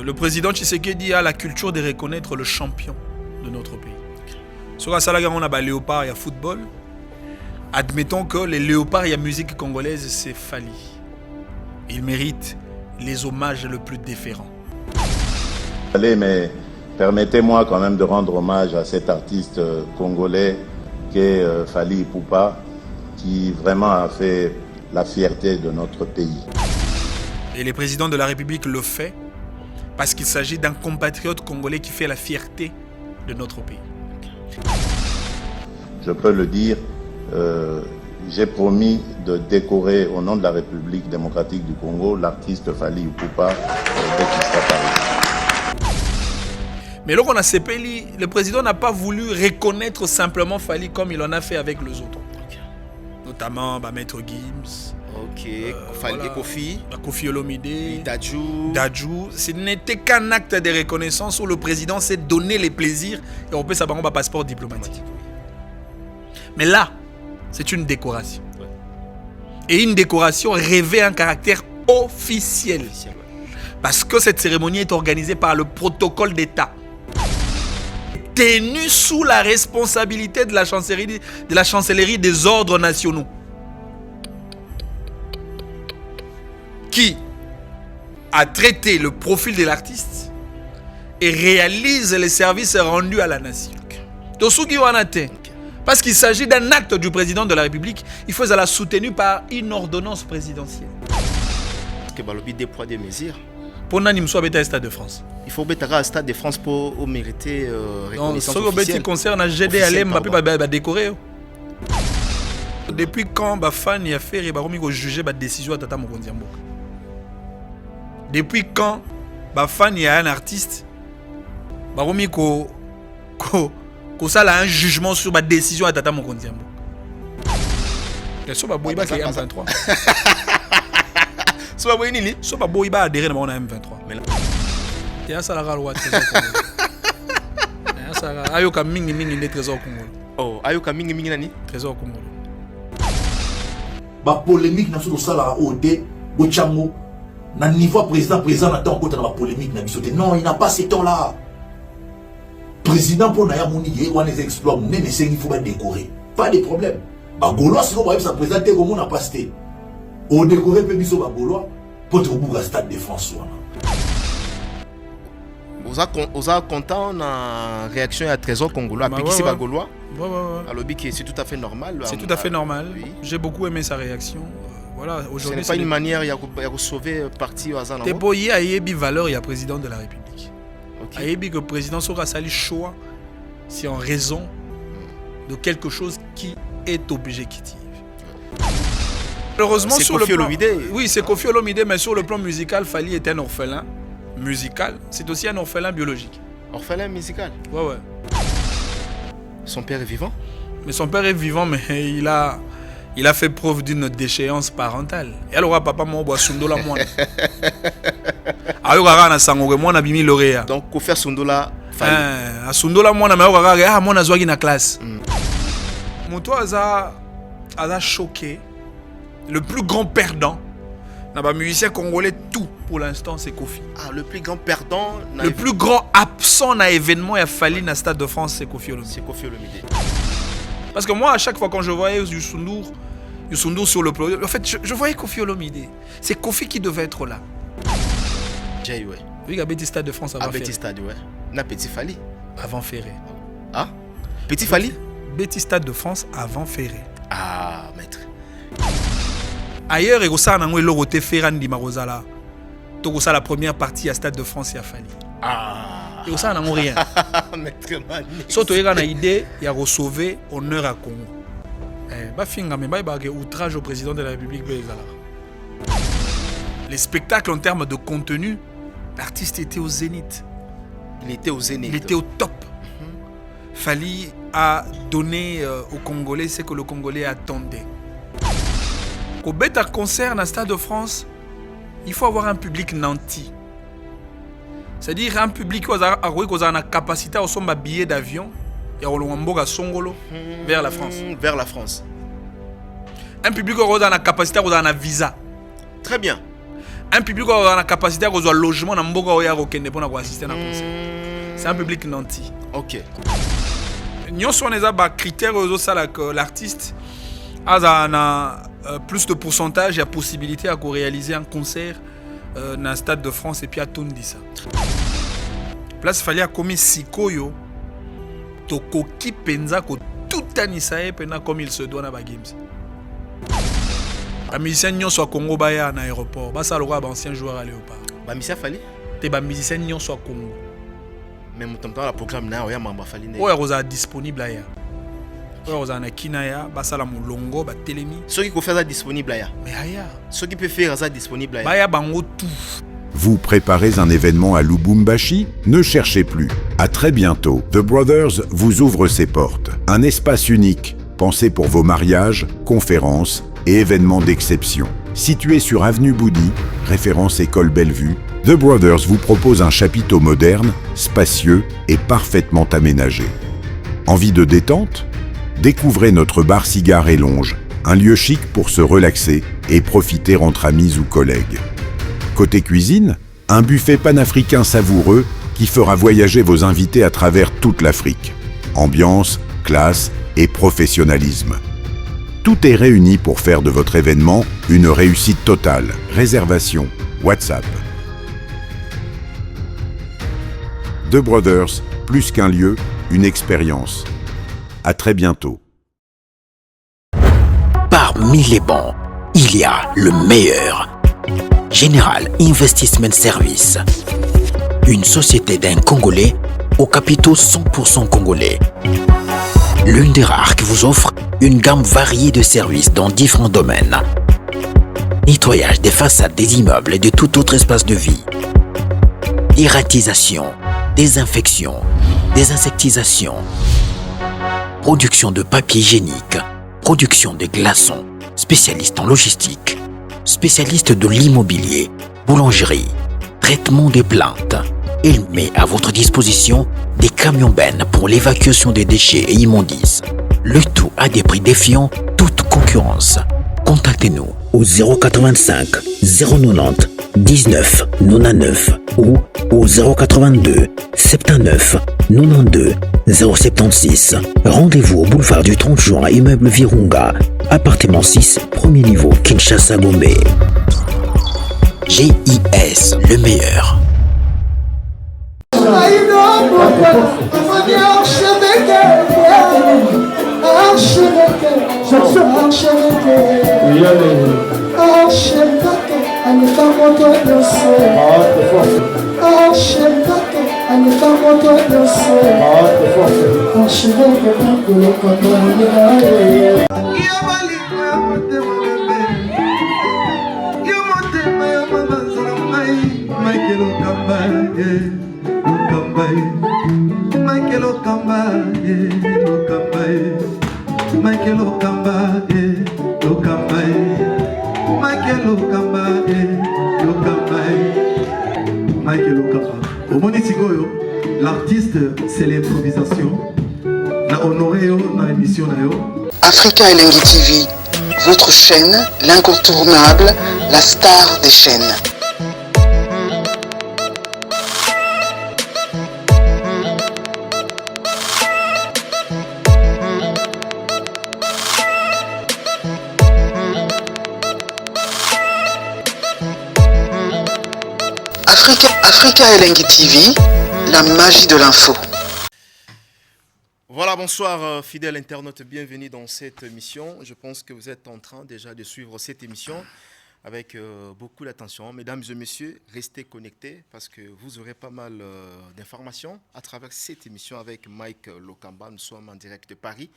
Le président Tshisekedi a la culture de reconnaître le champion de notre pays. Sur Salaga, on a le léopard, il y a football. Admettons que les léopards, il y a musique congolaise, c'est Fally. Il mérite les hommages le plus déférents. Allez, mais permettez-moi quand même de rendre hommage à cet artiste congolais qu'est Fally Ipupa, qui vraiment a fait la fierté de notre pays. Et le président de la République le fait parce qu'il s'agit d'un compatriote congolais qui fait la fierté de notre pays. Je peux le dire, j'ai promis de décorer au nom de la République démocratique du Congo l'artiste Fally Ipupa dès qu'il sera Paris. Mais lorsqu'on a CPLI, le président n'a pas voulu reconnaître simplement Fally comme il en a fait avec les autres. Notamment Maître Gims. Voilà. Kofi Olomide, Dadju. Ce n'était qu'un acte de reconnaissance où le président s'est donné les plaisirs et on peut savoir un passeport diplomatique. Mais là, c'est une décoration. Ouais. Et une décoration revêt un caractère officiel. Parce que cette cérémonie est organisée par le protocole d'État. Tenue sous la responsabilité de la chancellerie des ordres nationaux. Qui a traité le profil de l'artiste et réalise les services rendus à la nation. Parce qu'il s'agit d'un acte du président de la République, il faut la soutenue par une ordonnance présidentielle. Que balobi des poids des mesures. Pour nani soit bêta Stade de France. Il faut bêta Stade de France pour mériter reconnaissance officielle. Ce qui concerne GD Alem, Mbappé décoré. Depuis quand fan a fait juger la décision à Tata Mokonzi Mboka? Depuis quand fan y a un artiste baromi ko ça a un jugement sur ma décision à Tata Mokonzi Mboka? So ba boiba qui M23. So ba boyini so ba boiba adhérer na M23. Mais là ya sala ga loi trésor Congo. Ya sala ayoka mingi ne trésor Congo. Oh, ayoka mingi nani? Trésor Congo. Ba polémique na so sala OD Bochango. Na niveau président na temps côté na polémique na bisoté. Non, il n'a pas ce temps là. Président pour na ya moni ye wana les exploits mais il faut pas décorer. Pas de problème. Ba Gaulois sinon va ça présenter comme on a pasté. On décorer pe biso ba Gaulois pour te bouga Stade de France wana. Vous êtes content na réaction à Trésor congolais puis qui ba Gaulois? Alors c'est tout à fait normal. C'est tout à fait normal. Oui. J'ai beaucoup aimé sa réaction. Voilà, aujourd'hui, ce n'est pas une manière de sauver parti au hasard. Il y a une valeur, il y a président de la République. Il y a que le président sera sali choix, c'est en raison de quelque chose qui est objectif. Malheureusement, sur le plan, oui, c'est Kofi Olomide, mais sur le plan musical, Fally est un orphelin musical. C'est aussi un orphelin biologique. Orphelin musical? Ouais. Son père est vivant? Mais son père est vivant, mais il a fait preuve d'une déchéance parentale. Et alors, papa, moi, je suis Sundola moi. Alors, na sangore moi na bimi lauréat. Donc, ko faire Sundola Fally. Sundola moi na maoka moi na zwaki na classe. Moto aza choqué. Le plus grand perdant na ba musicien congolais tout pour l'instant c'est Kofi. Ah, le plus grand perdant le plus grand absent na événement a Fally na Stade de France c'est Kofi Olomide. C'est Kofi Olomide. Parce que moi, à chaque fois quand je voyais Youssou N'Dour sur le podium, en fait, je voyais Kofi Olomide. C'est Kofi qui devait être là. Jay, ouais. Oui, à Petit Stade de France avant Ferré. Petit Stade, ouais. Na Petit Fally. Avant Ferré. Ah? Petit Fally? Petit Stade de France avant Ferré. Ah, maître. Ailleurs, il y a un peu Ferran Di Marozala. Donc, ça la première partie à Stade de France et à Fally. Ah. Et ça, on n'a rien. Surtout, il y a une idée, il y a sauver honneur à Congo. Outrage au président de la République. Les spectacles en termes de contenu, l'artiste était au zénith. Il était au zénith. Il était au top. Fally a donné aux Congolais ce que le Congolais attendait. Au bête concert à Stade de France, il faut avoir un public nanti. C'est-à-dire un public qui a la capacité à faire un billet d'avion et à Songolo vers la France. Vers la France. Un public qui a la capacité à faire un visa. Très bien. Un public qui a la capacité à avoir un logement dans le monde pour assister à un concert. C'est un public nanti. Ok. Nous avons des critères que l'artiste a plus de pourcentage et la possibilité de réaliser un concert dans le Stade de France et puis à Tondi ça. Place fallait comme Sikoyo, Tokoki Penza, tout anisaye pendant comme il se doit dans la games. Les musiciens sont à Congo Baya en aéroport. Ça le roi ancien joueur à Léopard. Les musiciens fallait. Les musiciens sont à Congo. Mais mon temps la programme na oya mamba fallait. Ouais, rosa disponible là. Ouais, rosa na kinaya, ça la molongo, ba telemi. Ceux qui peuvent faire ça disponible là. Mais aya. Ceux qui peuvent faire ça disponible là. Baya bango tout. Vous préparez un événement à Lubumbashi? Ne cherchez plus. À très bientôt, The Brothers vous ouvre ses portes. Un espace unique, pensé pour vos mariages, conférences et événements d'exception. Situé sur Avenue Boudy, référence École Bellevue, The Brothers vous propose un chapiteau moderne, spacieux et parfaitement aménagé. Envie de détente? Découvrez notre bar cigare et longe, un lieu chic pour se relaxer et profiter entre amis ou collègues. Côté cuisine, un buffet panafricain savoureux qui fera voyager vos invités à travers toute l'Afrique. Ambiance, classe et professionnalisme. Tout est réuni pour faire de votre événement une réussite totale. Réservation, WhatsApp. The Brothers, plus qu'un lieu, une expérience. À très bientôt. Parmi les bons, il y a le meilleur. Général Investment Service. Une société d'un Congolais aux capitaux 100% congolais. L'une des rares qui vous offre une gamme variée de services dans différents domaines. Nettoyage des façades des immeubles et de tout autre espace de vie. Irratisation, désinfection, désinsectisation. Production de papier hygiénique, production de glaçons, spécialiste en logistique, spécialiste de l'immobilier, boulangerie, traitement des plaintes. Il met à votre disposition des camions-bennes pour l'évacuation des déchets et immondices. Le tout à des prix défiant toute concurrence. Contactez-nous au 085 090 19 99 ou au 082 79 92 076. Rendez-vous au boulevard du 30 juin, immeuble Virunga, appartement 6, premier niveau, Kinshasa, Gombe. GIS, le meilleur. L'artiste, c'est l'improvisation. Na honoré na émission na yo. Africa Elengi TV, votre chaîne, l'incontournable, la star des chaînes. Africa Elengi TV, la magie de l'info. Voilà, bonsoir fidèles internautes, bienvenue dans cette émission. Je pense que vous êtes en train déjà de suivre cette émission avec beaucoup d'attention. Mesdames et messieurs, restez connectés parce que vous aurez pas mal d'informations à travers cette émission avec Mike Lokamba. Nous sommes en direct de Paris.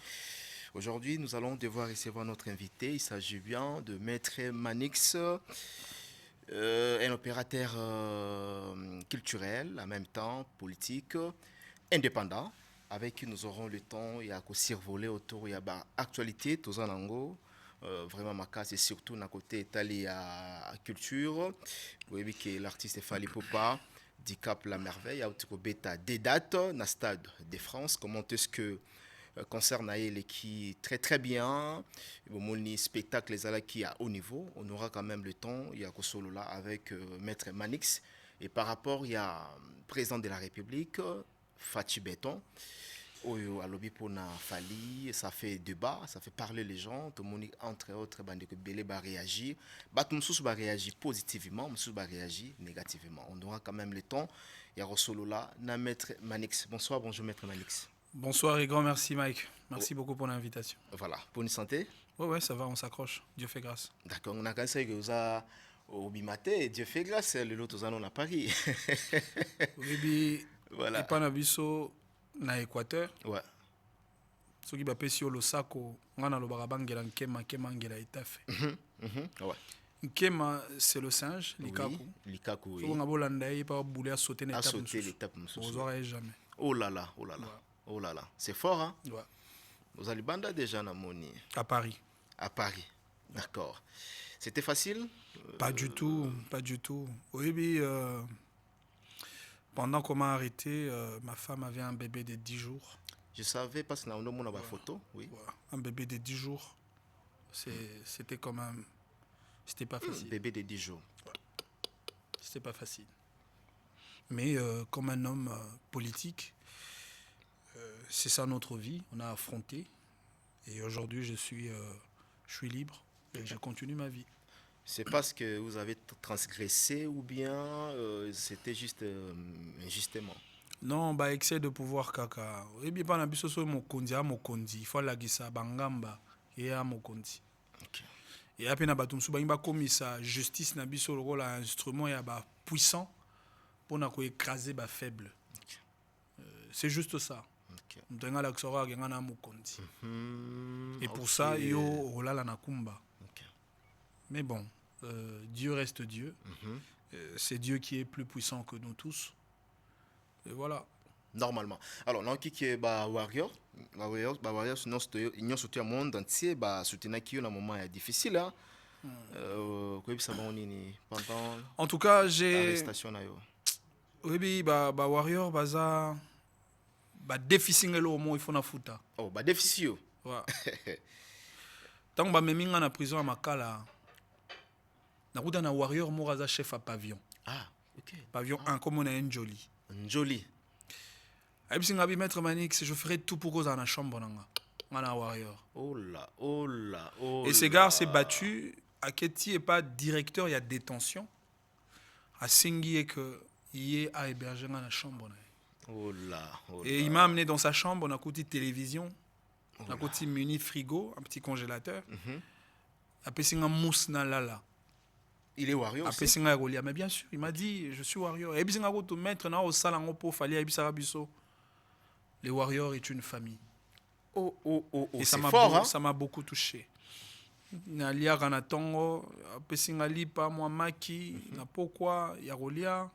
Aujourd'hui, nous allons devoir recevoir notre invité. Il s'agit bien de Maître Manix, un opérateur culturel, en même temps politique, indépendant, avec qui nous aurons le temps et à survoler autour de l'actualité, tous en ango, vraiment ma case et surtout d'un côté étalé à culture. Vous voyez que l'artiste Fally Ipupa, Dicap la merveille, a été bêta des dates dans le Stade de France. Comment est-ce que concert naïe qui très très bien. Mon spectacle les ala qui à haut niveau. On aura quand même le temps. Il y a solo là avec Maître Manix. Et par rapport, il y a le président de la République, Fachi Béton. Oyo alobi pona Fali, ça fait débat, ça fait parler les gens, tout le monde entre autres bande que belé va réagir, Batumsous va réagir positivement, Msous va réagir négativement. On aura quand même le temps. Il y a solo là, na Maître Manix. Bonsoir, bonjour Maître Manix. Bonsoir et grand merci Mike. Merci beaucoup pour l'invitation. Voilà, pour une santé. Ouais, ça va, on s'accroche. Dieu fait grâce. D'accord, on a commencé que vous avez au Bimaté, Dieu fait grâce, le lot aux anons à Paris. Oui, voilà. Et pas nabiso na Équateur. Ouais. Ce qui va passer au Losako, on a le barabangela nkema ngela itafe. Ouais. Nkema c'est le singe, likaku. Oui, likaku. Oui. On a beau l'andaï pas bouler à sauter l'étape. Vous aurez jamais. Oh là là, oh là là. Ouais. Oh là là, c'est fort hein. Ouais. Vous allez banda déjà na moni. À Paris. À Paris. D'accord. C'était facile? Pas du tout, pas du tout. Oui, pendant qu'on m'a arrêté, ma femme avait un bébé de 10 jours. Je savais parce que nous avons une photo. Oui. Ouais. Un bébé de 10 jours. C'était quand même... C'était pas facile. Bébé de 10 jours. Ouais. C'était pas facile. Mais comme un homme politique, c'est ça notre vie. On a affronté. Et aujourd'hui, je suis libre et je continue ma vie. C'est parce que vous avez transgressé ou bien c'était juste injustement? Non, bah excès de pouvoir kaka. Et bien pas nabiso so mokondi a mokondi. Il faut la gisa bangamba et a mokondi. OK. Et après na batumsu ba imba komisa justice nabiso le rôle instrument ya ba puissant pour na ko écraser ba faible. Okay. C'est juste ça. OK. Mtenga la ksora genga na mokondi. Et pour ça yo rolala na kumba. OK. Mais bon, Dieu reste Dieu. C'est Dieu qui est plus puissant que nous tous. Et voilà. Normalement. Alors, non, qui est Warrior, sinon, il y a soutien au monde entier, soutenir qui est un moment difficile. En tout cas, j'ai. Oui, Warrior, baza. Déficit au moins, il faut na fouta. Oh, déficit. Ouais. Tant que je suis en prison à Makala, je suis un Warrior, je suis chef à pavillon. Ah, ok. Pavillon 1, comme on a un joli. Joli. Et puis, Maître Manix, je ferai tout pour que dans la chambre. On a Warrior. Oh là, oh là, oh là. Et ces gars s'est battu. À Keti n'est pas directeur, il y a détention. À Singui, il y a hébergé dans la chambre. Oh là, oh là. Et il m'a amené dans sa chambre, on a côté télévision. On a côté muni frigo, un petit congélateur. Après, c'est un mousse dans lala. Il est Warrior aussi. Après, c'est un Rolia. Mais bien sûr, il m'a dit, je suis Warrior. Et puis, c'est un autre maître, au salon, pour fallait, les Warriors est une famille. Oh. Et c'est fort, hein? Ça m'a beaucoup touché. Nalia Ranatongo, Pessingali, pas moi, Maki, na pourquoi, Yarolia.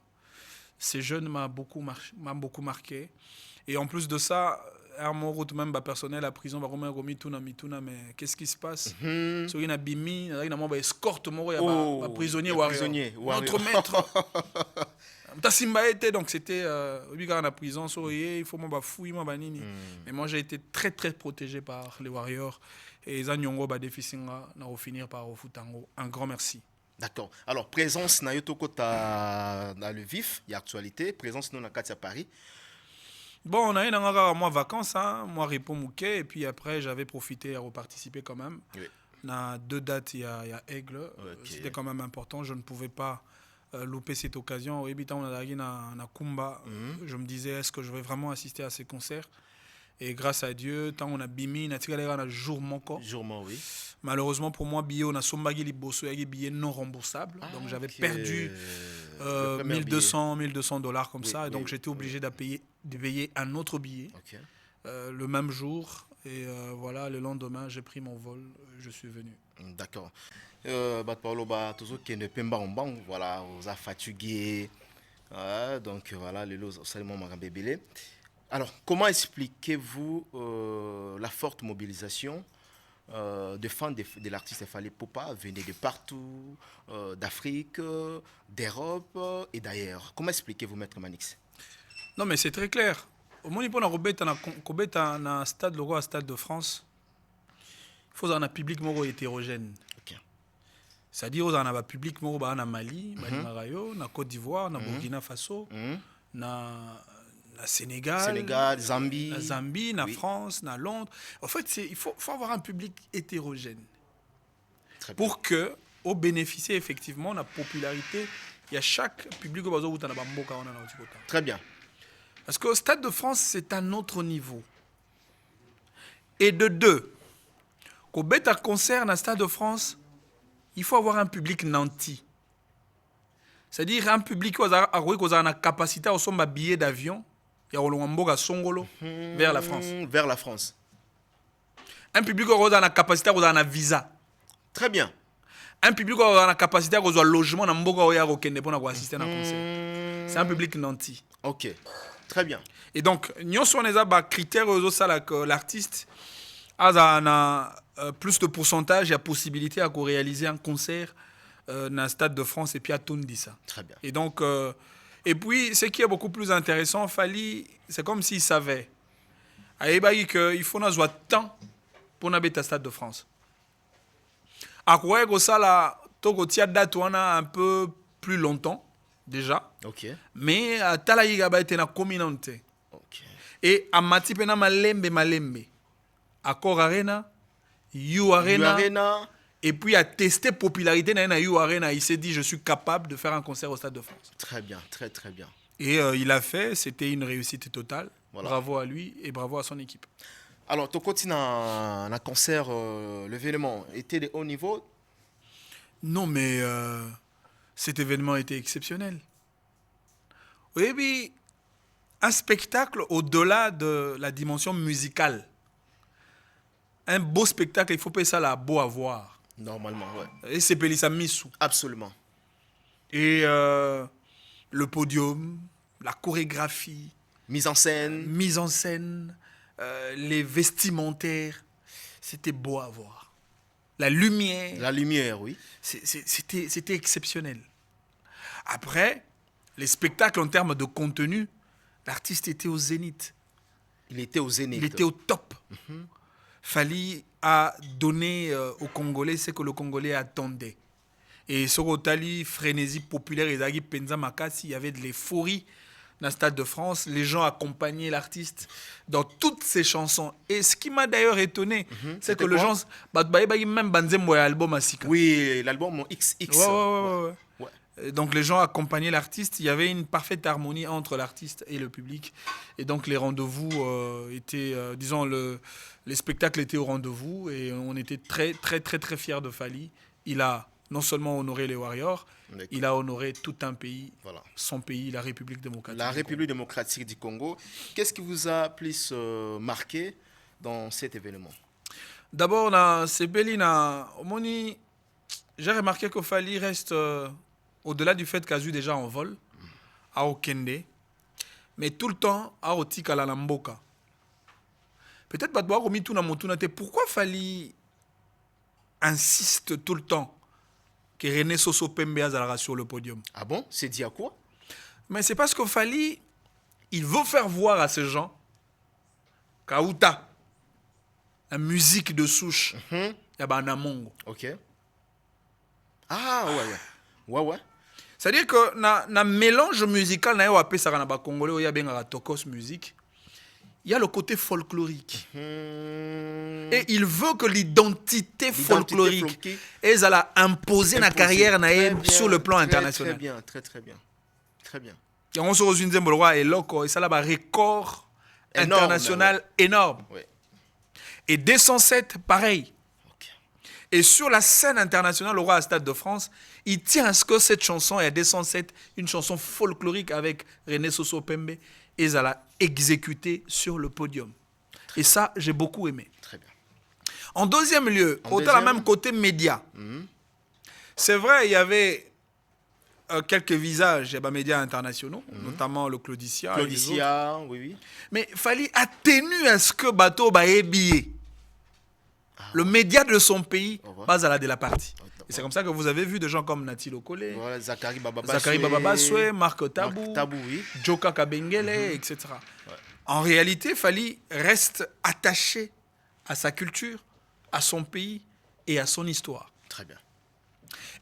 Ces jeunes m'ont beaucoup marqué. Et en plus de ça, Armoro, même personnel à prison, mituna, mais qu'est-ce qui se passe? So, il y a Bimi, il y a escorte, prisonnier Warrior. Notre maître. Tassimba était, donc c'était à la prison, il faut m'en fouiller, mais moi j'ai été très très protégé par les Warriors. Et Zanyongo Badefissinga, on va finir par au Futango. Un grand merci. D'accord. Alors, présence dans le vif, il y a actualité. Présence dans la à Paris. Bon, on a eu moi vacances, moi Repo Mouquet, et puis après j'avais profité à reparticiper quand même. Oui. On a 2 dates, il y a Aigle. Okay. C'était quand même important, je ne pouvais pas louper cette occasion. Oui, on a na Kumba. Je me disais, est-ce que je vais vraiment assister à ces concerts? Et grâce à Dieu, tant on a bimi, on a tiré un jour manquant. Oui. Malheureusement pour moi, billet on a sombagi liboso, il y a billets non remboursables. Donc j'avais perdu $1200 comme ça. Et donc j'étais obligé de payer un autre billet le même jour. Et voilà, le lendemain, j'ai pris mon vol, je suis venu. D'accord. Voilà, vous a fatigué. Donc voilà, les lots, seulement Marambébélé. Alors, comment expliquez-vous la forte mobilisation de fans de l'artiste Fally Ipupa venaient de partout, d'Afrique, d'Europe et d'ailleurs? Comment expliquez-vous, Maître Manix? Non, mais c'est très clair. au moins pour kobeta na stade le stade de France, il faut un public moro hétérogène. Ok. C'est-à-dire on a un public moro ba na Mali, Mali na Côte d'Ivoire, na Burkina Faso, na Sénégal, Zambie, na France, na Londres. En fait, il faut avoir un public hétérogène pour que au bénéficier effectivement de la popularité, il y a chaque public qui a Très bien. Parce que au Stade de France, c'est un autre niveau. Et de deux, qu'au bêta concert dans le Stade de France, il faut avoir un public nanti. C'est-à-dire un public qui a la capacité à avoir un billet d'avion et à Songolo vers la France. Vers la France. Un public qui a la capacité à avoir un visa. Très bien. Un public qui a la capacité à avoir un logement dans le pour assister à un concert. C'est un public nanti. Ok. Très bien. Et donc, nous avons des critères que l'artiste a plus de pourcentage et la possibilité à réaliser un concert dans le Stade de France et puis à Tondissa. Très bien. Et donc, et puis, ce qui est beaucoup plus intéressant, Fally, c'est comme s'il savait. Il faut avoir temps pour n'habiter au Stade de France. À quoi que ça, là, date un peu plus longtemps, déjà. Ok. Mais à Talaïga, il y a une communauté. Ok. Et à Matipena, malembe. À Cor Arena, You Arena. Et puis à tester la popularité dans You Arena, il s'est dit, je suis capable de faire un concert au Stade de France. Très bien, très très bien. Et il a fait, c'était une réussite totale. Voilà. Bravo à lui et bravo à son équipe. Alors, tu continues un concert, l'événement était de haut niveau? Non, mais cet événement était exceptionnel. Oui, puis un spectacle au-delà de la dimension musicale. Un beau spectacle, il faut payer ça là, beau à voir. Normalement, ouais. Et c'est Pélissa Missou. Absolument. Et le podium, la chorégraphie. Mise en scène. Les vestimentaires. C'était beau à voir. La lumière. La lumière, oui. C'était exceptionnel. Après, les spectacles en termes de contenu, l'artiste était au zénith. Il était au zénith. Il était au top. Fally a donné aux Congolais ce que le Congolais attendait. Et sur Otali, frénésie populaire, il y avait de l'euphorie dans le Stade de France. Les gens accompagnaient l'artiste dans toutes ses chansons. Et ce qui m'a d'ailleurs étonné, c'est que les gens... Même album. Oui, l'album XX. Ouais. Donc les gens accompagnaient l'artiste. Il y avait une parfaite harmonie entre l'artiste et le public. Et donc les rendez-vous étaient... disons, les spectacles étaient au rendez-vous. Et on était très, très, très, très fiers de Fally. Il a non seulement honoré les Warriors, il a honoré tout un pays, son pays, la République démocratique. La République démocratique du Congo. Qu'est-ce qui vous a plus marqué dans cet événement? D'abord, j'ai remarqué que Fally reste, au-delà du fait qu'Azu déjà en vol, à Okende, mais tout le temps à Otika la Lamboka. Peut-être pourquoi Fally insiste tout le temps que René Soso Pembe azalera sur le podium. Ah bon? C'est dit à quoi? Mais c'est parce que Fally, il veut faire voir à ces gens Kauta, la musique de souche, il y a Namongo. Ok. Ah ouais. C'est-à-dire que na mélange musical na yo appelé ça na ba congolais oya benga tokos musique. Il y a le côté folklorique. Et il veut que l'identité folklorique elle a imposé la carrière sur le plan international. Très bien. Et on se retrouve dans le roi et loco et ça là un record international énorme. Ouais. Et 207 pareil. Okay. Et sur la scène internationale, le roi à Stade de France, il tient à ce que cette chanson est 207, une chanson folklorique avec René Soso Pembe, et ça l'a exécuté sur le podium. Et ça, j'ai beaucoup aimé. Très bien. En deuxième lieu, autant la même côté média. C'est vrai, il y avait quelques visages des médias internationaux, notamment le Claudicia. Oui. Mais il fallait atténuer à ce que Bateau est billet. Le média de son pays, pas à la de la partie. Et c'est comme ça que vous avez vu des gens comme Nati Lokole, Zachary Bababaswe, Marc Tabou, oui. Joka Kabengele, etc. Ouais. En réalité, Fally reste attaché à sa culture, à son pays et à son histoire. Très bien.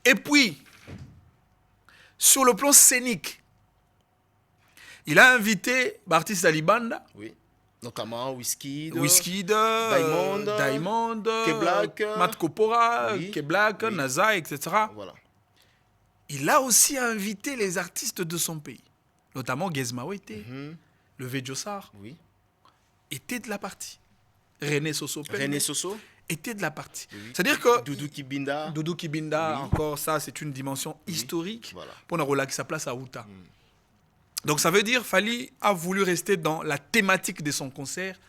Et puis, sur le plan scénique, il a invité Bartis Alibanda, Oui. Notamment Wizkid, Diamond, K-Black, Matt Kopora, oui, K-Black, oui. Naza, etc. Voilà. Il a aussi invité les artistes de son pays, notamment Gezma Wete, le Vejossar, Oui. était de la partie. René Soso Pembe René Soso, était de la partie. oui. C'est-à-dire que Doudou Kibinda. Doudou Kibinda, Oui. encore ça, c'est une dimension historique Voilà. pour relaxer sa place à Outa. Donc ça veut dire Fally a voulu rester dans la thématique de son concert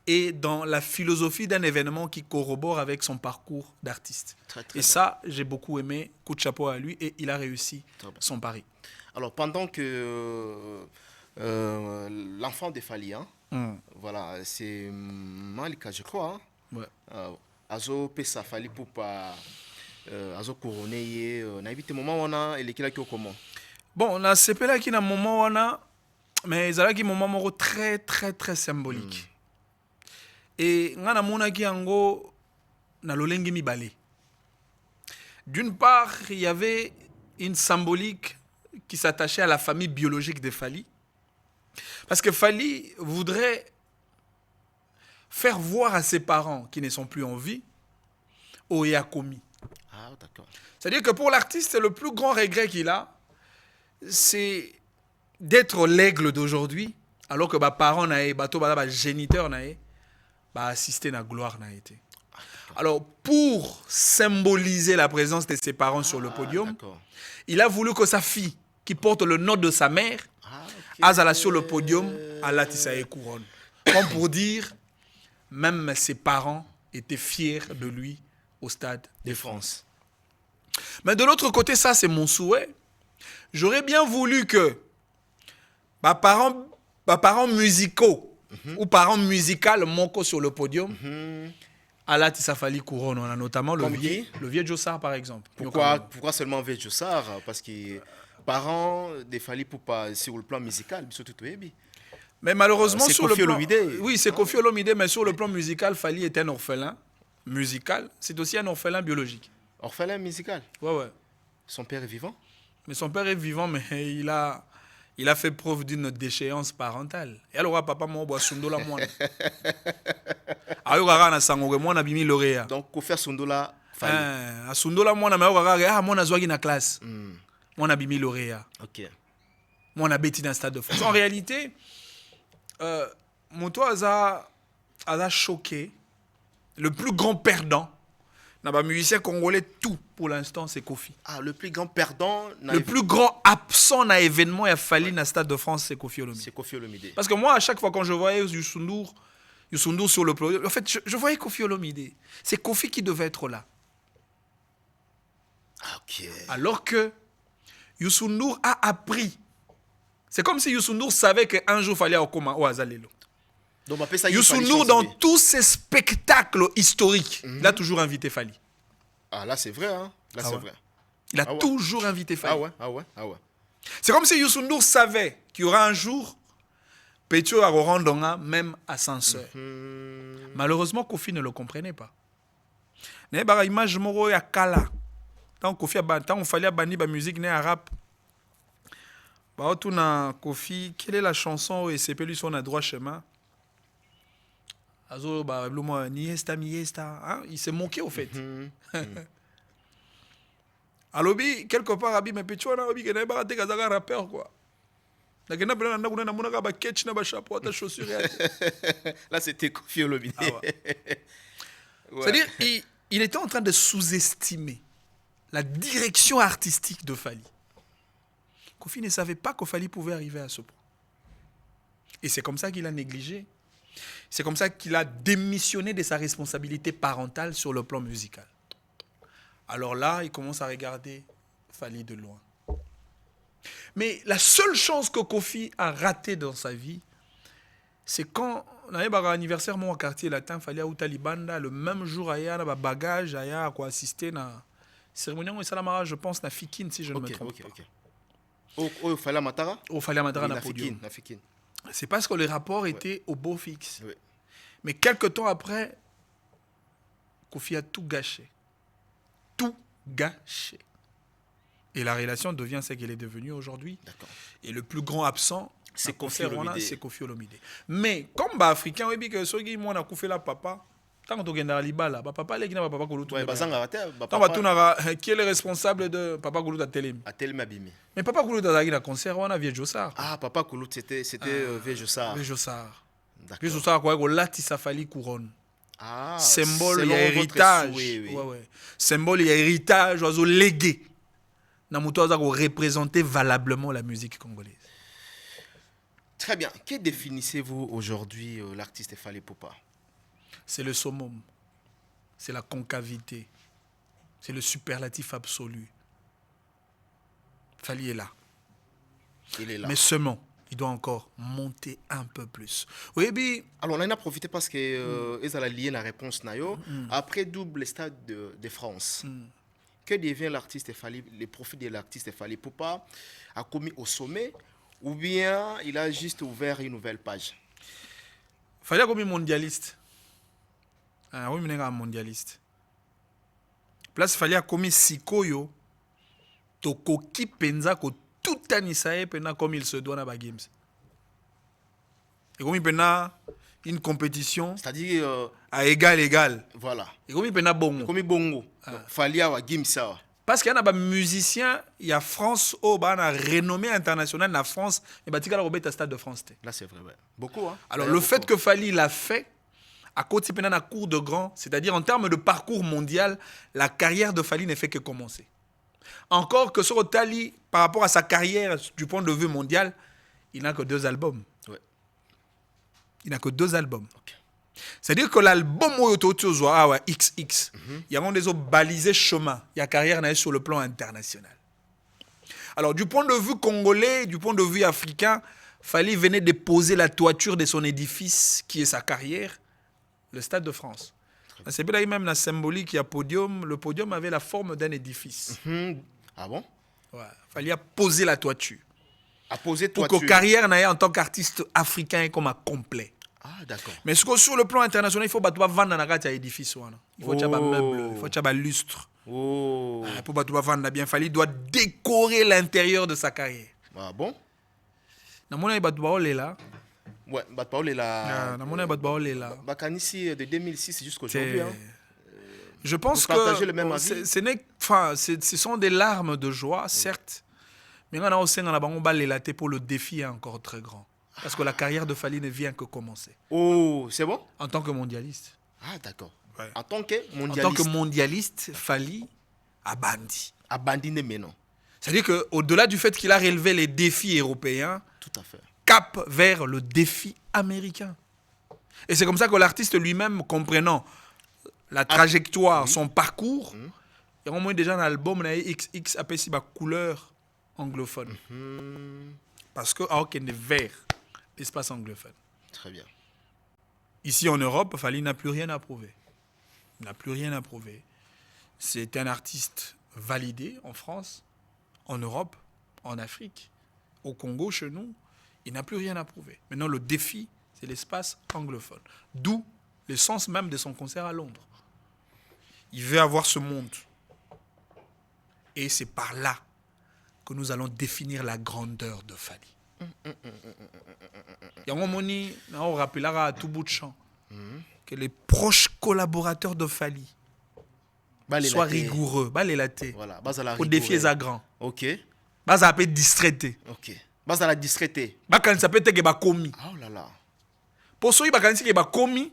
et dans la philosophie d'un événement qui corrobore avec son parcours d'artiste. Très, très Et bien. ça, j'ai beaucoup aimé. Coup de chapeau à lui et il a réussi Très bien. son pari. Alors, pendant que l'enfant de Fally, hein, voilà, c'est Malika, je crois. Hein, Ouais. Azo Pesa Fally Poupa, Azo Couronné, on a évité moment où on a et l'équipe qui comment. Bon, on a sepelé qui na moment wana, mais ils ont moment moko très très très symbolique. Et ngana mona ki yango na lolengi mibale. D'une part, il y avait une symbolique qui s'attachait à la famille biologique de Fally. Parce que Fally voudrait faire voir à ses parents qui ne sont plus en vie au Yakomi. Ah, d'accord. C'est-à-dire que pour l'artiste, le plus grand regret qu'il a, c'est d'être l'aigle d'aujourd'hui, alors que parents naé, géniteur naé, assister à la gloire n'a été. Alors, pour symboliser la présence de ses parents sur le podium, il a voulu que sa fille, qui porte le nom de sa mère, azala sur le podium, ala tisaye couronne. Comme pour dire, même ses parents étaient fiers de lui au Stade de France. Mais de l'autre côté, ça c'est mon souhait. J'aurais bien voulu que parents musicaux ou parents musicaux montent sur le podium. Ala Tissafali Couronne, on a notamment le vieux Jossar par exemple. Pourquoi seulement vieux Jossar? Parce que parents de Fally Poupa sur le plan musical, surtout mais malheureusement sur le plan, oui, c'est Kofi Olomide, mais sur le plan musical, Fally est un orphelin musical. C'est aussi un orphelin biologique. Orphelin musical? Ouais. Son père est vivant? Mais son père est vivant, mais il a fait preuve d'une déchéance parentale. Et alors, papa, moi, je suis sundola moi. Alors, na sangoge moi na bimi lauréat. Donc, Kofi Sundola Fally. A sundola moi na mais moi na zoagi na classe. Moi na bimi lauréat. OK. Moi na beti dans le Stade de France. En réalité, mon toit a choqué. Le plus grand perdant, n'a musicien congolais tout pour l'instant, c'est Kofi. Ah, le plus grand perdant. Le plus grand absent dans l'événement, il a fallu dans le Stade de France, c'est Kofi Olomide. C'est Kofi Olomide. Parce que moi, à chaque fois quand je voyais Youssou N'Dour sur le podium, en fait, je voyais Kofi Olomide. C'est Kofi qui devait être là. OK. Alors que Youssou N'Dour a appris. C'est comme si Youssou N'Dour savait qu'un jour il fallait au coma ou à Zalelo. Youssou N'Dour, dans tous ses spectacles historiques, il a toujours invité Fally. Ah, là, c'est vrai. Hein? Là, c'est vrai. Il a toujours invité Fally. Ah ouais. C'est comme si Youssou N'Dour savait qu'il y aura un jour Pétio à Rorandonga, même à Sanseur. Malheureusement, Kofi ne le comprenait pas. Il y a une image moro ya kala. Tant qu'il fallait bannir la musique né arabe. Kofi, quelle est la chanson et c'est lui son droit chemin? Il s'est moqué au fait. Alobi, quelque part, mais Pétio n'a pas été un rappeur quoi. Là, c'était Kofi Olomide. C'est-à-dire, il était en train de sous-estimer la direction artistique de Fally. Kofi ne savait pas que Fally pouvait arriver à ce point. Et c'est comme ça qu'il a négligé. C'est comme ça qu'il a démissionné de sa responsabilité parentale sur le plan musical. Alors là, il commence à regarder Fally de loin. Mais la seule chance que Kofi a ratée dans sa vie, c'est quand on avait un anniversaire au quartier latin, Fally à Outalibanda, le même jour, il y a un bagage, il y a assister à la cérémonie, je pense, à Fikine, si je ne me trompe pas. Au Fally Matara? Au Fally Matara, na podium. C'est parce que les rapports étaient au beau fixe. Oui. Mais quelques temps après, Kofi a tout gâché. Tout gâché. Et la relation devient ce qu'elle est devenue aujourd'hui. D'accord. Et le plus grand absent, C'est Kofi Olomide. Olomide. C'est Kofi Olomide. Mais comme les Africains, oui, que ceux qui m'ont fait la papa, tant que tu es dans Libala, papa, les gens papa Kouloutou. Ouais, bazanga raté, Qui est le responsable de Papa Kouloutou à Télém? à tel mabimi. Mais Papa Kouloutou a un concert, on a Vieux Jossard. Ah, papa Koulout, c'était Vieux Jossard. Vieux Jossard. Vieux D'accord. Jossard, quoi, que Lati Safali couronne. Ah, Symbole, il y selon a votre héritage. souhait, oui. Ouais, ouais. Symbole, il y a héritage, oiseau légué. Namuto a représenté valablement la musique congolaise. Très bien. Que définissez-vous aujourd'hui l'artiste Fally Ipupa? C'est le summum. C'est la concavité. C'est le superlatif absolu. Fally est là. Il est là. Mais seulement, il doit encore monter un peu plus. Oui, puis, Alors, on en a profité parce que ils ont lié la réponse Nayo. Après double stade de France, que devient l'artiste Fally, le profil de l'artiste Fally Ipupa a commis au sommet ou bien il a juste ouvert une nouvelle page? Fally a comme mondialiste. Ah oui, mais un mondialiste. Place Fally a commis sikoyo. Tokoki penza ko tout anisaye pena comme il se doit dans les games. Et comme il pena une compétition C'est-à-dire, à égal. voilà. Et comme il pena bongo. Comme Bongo, Fally a Gimsa. Parce qu'il y a des musiciens, il y a France, oh, bah, a renommée internationale dans France, et bah, tu as le stade de France. Là, c'est vrai, ouais. Beaucoup, hein. Alors, Ouais, le beaucoup. fait que Fally l'a fait, à côté de la cour de grand, c'est-à-dire en termes de parcours mondial, la carrière de Fally ne fait que commencer. Encore que sur Tali, par rapport à sa carrière du point de vue mondial, il n'a que 2 albums. Ouais. Il n'a que 2 albums. Ok. C'est-à-dire que l'album XX, il y a des autres balisé chemin. Il y a carrière sur le plan international. Alors, du point de vue congolais, du point de vue africain, Fally venait de poser la toiture de son édifice, qui est sa carrière, le Stade de France. C'est bien même la symbolique, il y a podium. Le podium avait la forme d'un édifice. Ah bon? Ouais. Fally a posé la toiture. A posé Pour toiture. que carrière n'aille en tant qu'artiste africain comme un complet. Ah, d'accord. Mais sur le plan international, il faut vendre dans la édifice. Il faut un meuble, il faut un lustre. Oh. Pour vendre bien, Fally doit décorer l'intérieur de sa carrière. Ah bon? Dans mon avis, là. Ouais, Batpaol est là. Dans mon avis, là. Bakanisi de 2006 jusqu'à aujourd'hui. Hein. Je pense Vous partagez le même que avis? ce sont des larmes de joie, certes. Mais on a aussi pour le défi est encore très grand. Parce que la carrière de Fally ne vient que commencer. Oh, c'est bon? En tant que mondialiste. Ah, d'accord. Ouais. En tant que En mondialiste. tant que mondialiste, Fally a bandi. Abandonné maintenant. C'est-à-dire qu'au-delà du fait qu'il a relevé les défis européens, Tout à fait. cap vers le défi américain. Et c'est comme ça que l'artiste lui-même, comprenant la trajectoire, son parcours, il y a au moins déjà un album XX appelé si couleur anglophone. Parce que il est vers l'espace anglophone. Très bien. Ici en Europe, Fally n'a plus rien à prouver. Il n'a plus rien à prouver. C'est un artiste validé en France, en Europe, en Afrique, au Congo, chez nous. Il n'a plus rien à prouver. Maintenant, le défi, c'est l'espace anglophone. D'où le sens même de son concert à Londres. Il veut avoir ce monde. Et c'est par là que nous allons définir la grandeur de Fally. Il y a un moment, on rappellera à tout bout de champ que les proches collaborateurs de Fally soient rigoureux. Voilà. Pour défier les grands. Ok. Ça peut distraiter. Ok. Base à la discrété. Ça peut être commis. Oh là là. Pour ceux qui ont commis,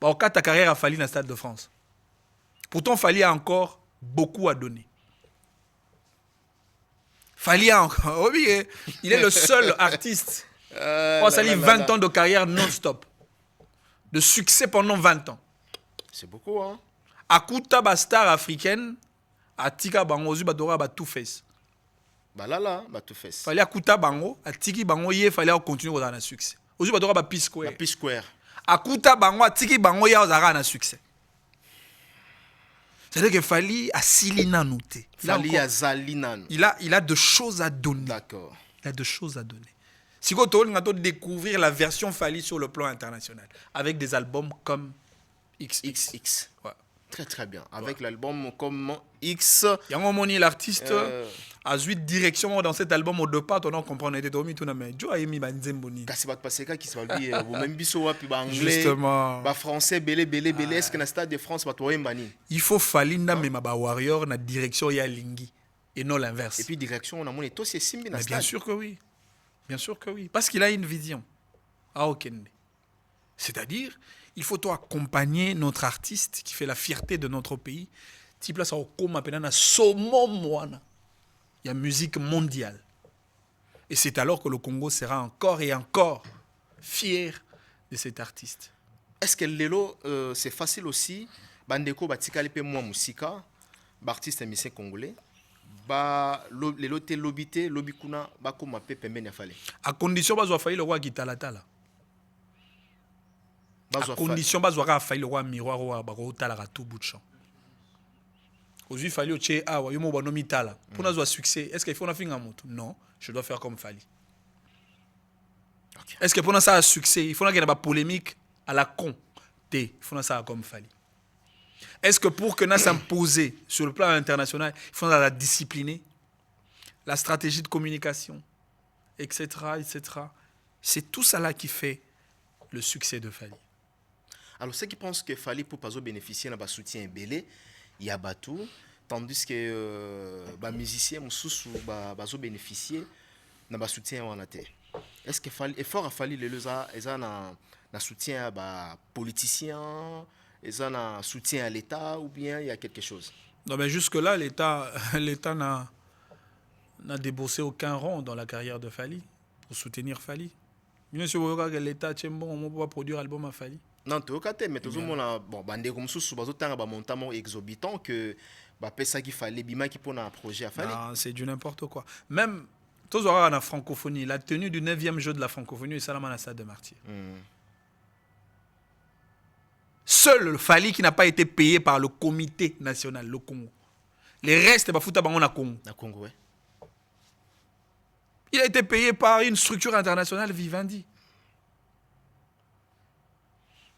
au cas ta carrière a Fally dans le Stade de France. Pourtant, Fally a encore beaucoup à donner. Fally a encore. Oh oui, il est le seul artiste. Ça dit 20 ans de carrière non-stop. De succès pendant 20 ans. C'est beaucoup, hein? Akuta ba star africaine, atika bango zu badora ba tout face. Bah là, tout fait. Fallait akuta bango, atiki bango ye fallait continuer dans le succès. Ozu badora ba Peace Square. La Peace Square. Akuta bango, atiki bango ya ozara na succès. C'est-à-dire que Fally a silina nouté. Fally a zalinan. Il a de choses à donner. D'accord. Il a de choses à donner. Si vous voulez découvrir la version Fali sur le plan international, avec des albums comme XX. Ouais. Très très bien. Avec l'album comme X. Il y a un moment où l'artiste a eu direction dans cet album au départ, on comprend était tout tout mais Joe a mis Banzemboni. Kasi bat passer qui soit lui même biso wa puis anglais. Justement. Ba français belé est-ce que na stade de France ba to mbani. Il faut Fali na même ba warrior na direction ya lingi et non l'inverse. Et puis direction on a monné tout c'est simbi na stade. Bien sûr que oui. Bien sûr que oui parce qu'il a une vision. Ah Okende. C'est-à-dire il faut accompagner notre artiste qui fait la fierté de notre pays. Type là ça au coma penana somo moana. Il y a musique mondiale. Et c'est alors que le Congo sera encore et encore fier de cet artiste. Est-ce que lelo c'est facile aussi bandeko batikali pe moi musika artiste musicien congolais ba lelo te lobité lobikuna ba koma pe pembeni afale. À condition bazwa faille le roi Gitalatala. À condition bazwa faille le roi miroir roi bako tala tout bout de champ. Aujourd'hui Fali oche awa yomo banomi tala. Pour avoir succès, est-ce qu'il faut na finga moto? Non, je dois faire comme Fali. Okay. Est-ce que pour ça a succès, il faut qu'il y ait une polémique à la con? Il faut ça comme Fali. Est-ce que pour que nous s'imposer sur le plan international, il faut la discipliner, la stratégie de communication, etc., etc. C'est tout ça là qui fait le succès de Fali. Alors ceux qui pensent que Fali pour pas bénéficier d'un soutien belé, il y a batou, tandis que les musiciens mususu bazo bénéficier d'un soutien en terre. Est-ce que Fali effort à Fali les na soutien à politiciens, ils ont un soutien à l'État ou bien il y a quelque chose? Non mais jusque là l'État n'a déboursé aucun rond dans la carrière de Fali pour soutenir Fali. Bien sûr que l'État tient bon, on peut pas produire album à Fali. Non, tu as mais tout le monde bon bandé comme sous un montant exorbitant que bah ça qu'il fallait bima qui pour un projet à Fali. Non, c'est du n'importe quoi. Même tous aura la francophonie, la tenue du 9e jeu de la francophonie est Salama Stade de Martyr. Seul le Fali qui n'a pas été payé par le comité national, le Congo. Les restes, bah fouta bango na Congo. Na Congo, ouais. Il a été payé par une structure internationale Vivendi.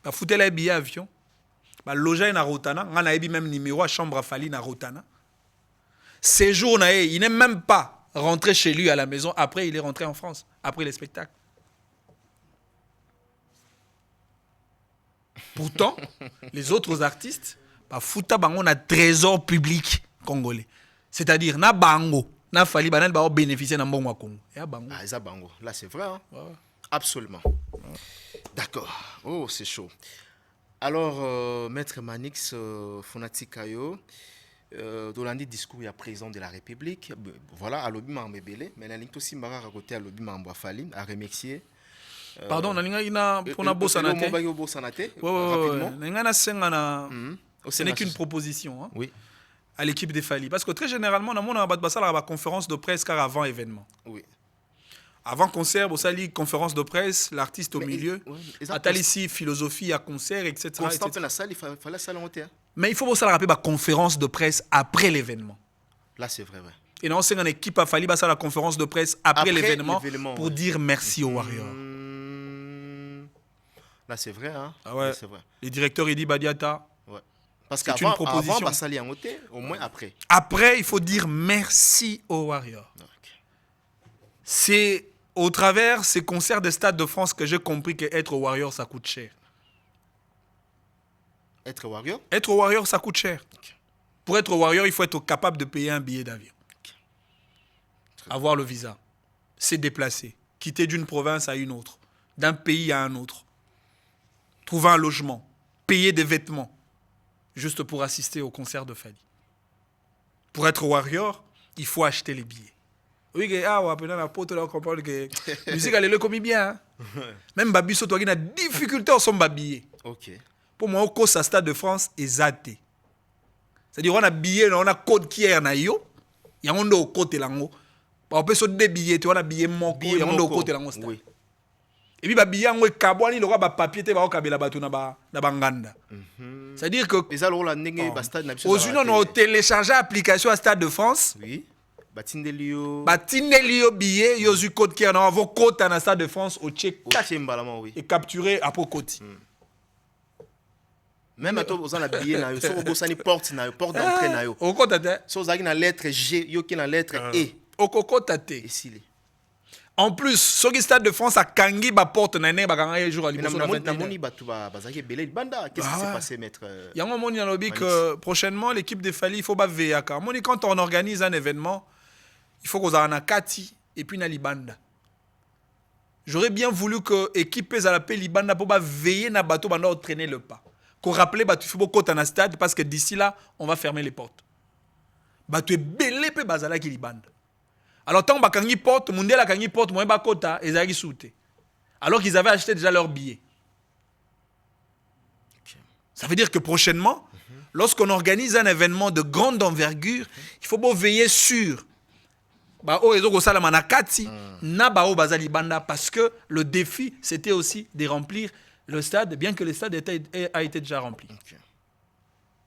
Bah fouta la billet avion. Bah loger na Rotana, on a même numéro à chambre à Fali na Rotana. Séjour na il n'est même pas rentré chez lui à la maison. Après, il est rentré en France après les spectacles. Pourtant, les autres artistes, bah fouta bango na trésor public congolais. C'est-à-dire na bango, na Fali banal ba bénéficier na mbongo Congo. Ya bango. Ah, ça bango. Là c'est vrai hein. Ouais. Absolument. Ouais. D'accord. Oh, c'est chaud. Alors maître Manix Fonatikayo dans l'année discours il y a président de la République, voilà à l'obi mambebele, mais la ligne aussi mara raconter à l'obi mambo Fali à remercier. Pardon, na linga ina pona bosanate. Rapidement. Linga na senga na ce n'est qu'une proposition hein. Oui. À l'équipe des Fali parce que très généralement na mona basala la conférence de presse car avant événement. Oui. Avant concert, vous savez, conférence de presse, l'artiste au milieu. À ici, philosophie à concert, etc. Mais il faut aussi rappeler la conférence de presse après l'événement. Là, c'est vrai, ouais. Et non, c'est une équipe à Fali, la conférence de presse après l'événement pour ouais. dire merci aux Warriors. Là, c'est vrai, hein. Ah ouais. Là, c'est vrai. Le directeur, il dit Badiata. Ouais. Parce qu'avant, au moins après. Après, il faut dire merci aux Warriors. Okay. C'est au travers ces concerts de Stade de France que j'ai compris qu'être Warrior, ça coûte cher. Être Warrior? Être Warrior, ça coûte cher. Okay. Pour être Warrior, il faut être capable de payer un billet d'avion. Okay. Avoir le visa. Se déplacer. Quitter d'une province à une autre. D'un pays à un autre. Trouver un logement. Payer des vêtements. Juste pour assister au concert de Fali. Pour être Warrior, il faut acheter les billets. Oui, la pote là, on comprend que la musique elle est comme bien. Même Babiso, toi qui a difficulté à son babillet. Ok. Pour moi, au cause à Stade de France, est athée. C'est-à-dire, on a billet, on a code qui est na yo. Il y a un autre côté là. On peut sauter des billets, on a billet moko, il y a un autre côté là. Oui. Et puis, billet, on a kabouani, il y a papier, il y a kabela batou na banganda. C'est-à-dire que. Les alors là, aujourd'hui, on a téléchargé l'application à Stade de France. Oui. Batindelio. Batindelio billet, yo zu code qui en a vos côtes en Stade de France au Tchèque. Oui. Et capturé à Pokoti. Même à toi, vous en avez billet, vous avez porte d'entrée. Au côté si vous avez la lettre G, vous avez la lettre E. Au côté. En plus, sur le Stade de France, à Kangi, ba porte nané, ba kanga jour à l'image. Qu'est-ce qui s'est passé, maître? Il y a un moment dans le que prochainement, l'équipe de Fali, il faut pas veiller à car. Quand on organise un événement, il faut qu'on ait un Kati et puis une Libanda. J'aurais bien voulu que l'équipe à la paix Libanda pour pas veiller na bateau banda traîner le pas. Qu'on rappelle bateau faut beaucoup dans stade parce que d'ici là, on va fermer les portes. Bateau est belé pe bazala qui Libanda. Alors tant que kangi porte, monde la kangi porte, moi ba kota et zaki souté. Alors qu'ils avaient acheté déjà leurs billets. Ça veut dire que prochainement, lorsqu'on organise un événement de grande envergure, il faut bien veiller sur parce que le défi, c'était aussi de remplir le stade, bien que le stade a été déjà rempli.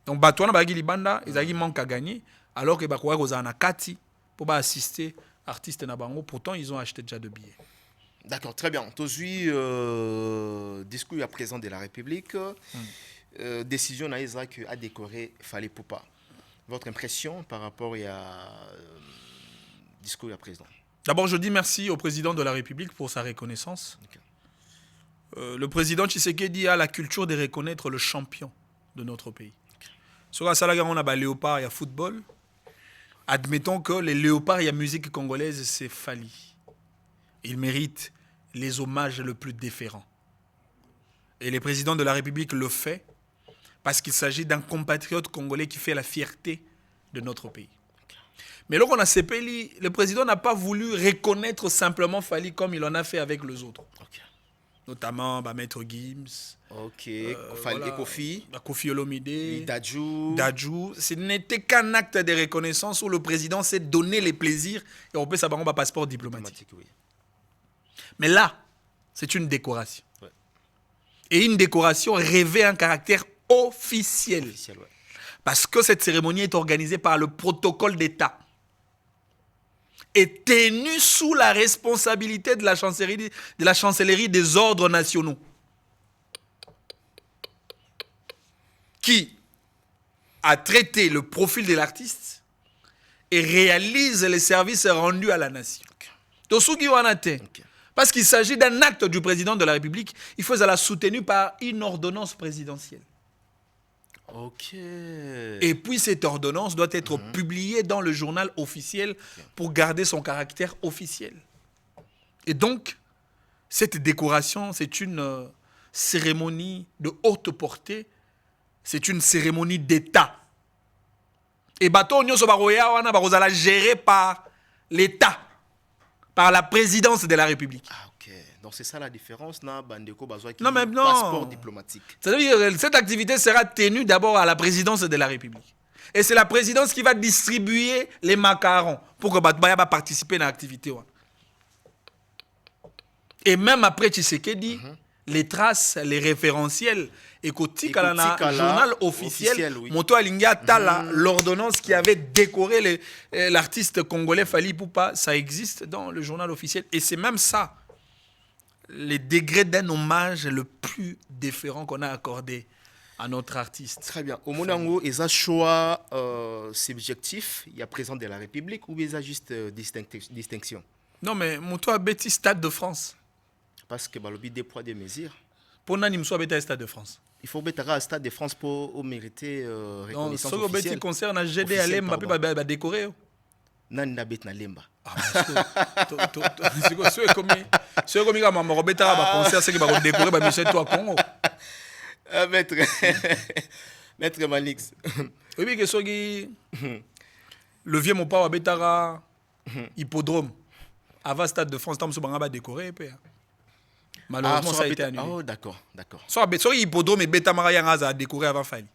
Donc, Batouana Bagili Banda, ils ont manque à gagner, alors que Bakouya Gozana Kati pour assister artistes Nabango, pourtant ils ont acheté déjà de billets. D'accord, très bien. Aujourd'hui, discours à présent de la République, décision à décorer Fally Poupa. Votre impression par rapport à discours à présent? D'abord, je dis merci au président de la République pour sa reconnaissance. Okay. Le président Tshisekedi a la culture de reconnaître le champion de notre pays. Sur la salle, on a le léopard, il y a football. Admettons que les léopards, il y a musique congolaise, c'est Fally. Il mérite les hommages les plus déférents. Et le président de la République le fait parce qu'il s'agit d'un compatriote congolais qui fait la fierté de notre pays. Mais lorsqu'on a CPLI, le président n'a pas voulu reconnaître simplement Fally comme il en a fait avec les autres. Okay. Notamment Maître Gims, voilà, Kofi Olomide, Dadju. Ce n'était qu'un acte de reconnaissance où le président s'est donné les plaisirs et on peut savoir un passeport diplomatique. Oui. Mais là, c'est une décoration. Ouais. Et une décoration revêt un caractère officiel. Ouais. Parce que cette cérémonie est organisée par le protocole d'État. Est tenue sous la responsabilité de la chancellerie des ordres nationaux. Qui a traité le profil de l'artiste et réalise les services rendus à la nation. Parce qu'il s'agit d'un acte du président de la République, il faut la soutenue par une ordonnance présidentielle. Ok. Et puis cette ordonnance doit être publiée dans le journal officiel pour garder son caractère officiel. Et donc, cette décoration, c'est une cérémonie de haute portée, c'est une cérémonie d'État. Et bateau nyoso baroya wana barozala géré par l'État, par la présidence de la République. Ah, ok. Donc c'est ça la différence, bandeko bazwa qui passeport diplomatique. C'est-à-dire que cette activité sera tenue d'abord à la présidence de la République. Et c'est la présidence qui va distribuer les macarons pour que Batbaya va participer à l'activité. Et même après Tshisekedi, les traces, les référentiels, écoutiques à la journal officiel, Moto Alinga Tala, l'ordonnance qui avait décoré l'artiste congolais Fally Poupa, ça existe dans le journal officiel. Et c'est même ça, les degrés d'un hommage le plus déférent qu'on a accordé à notre artiste. Très bien. Au Monango, ils ont choix subjectif, il y a président de la République, ou ils ont juste distinction? Non, mais Moto a bêti Stade de France. Parce que le des poids des mesures. Pour nous, il faut bêter Stade de France. Il faut bêter le Stade de France pour mériter reconnaissance officielle. Donc, ce qui concerne la GD à Lemba, il va décorer. Non, il n'a pas de Lemba. C'est comme il y a un concert, c'est qui va décorer Michel Toi Congo. Maître Manix. Oui, que ce qui le vieux mon père Betara hippodrome avant Stade de France, Tom Soubanga va décorer. Malheureusement, ça a été annulé. Oh, d'accord, d'accord. Soit hippodrome et Beta Maria a décoré avant Fally.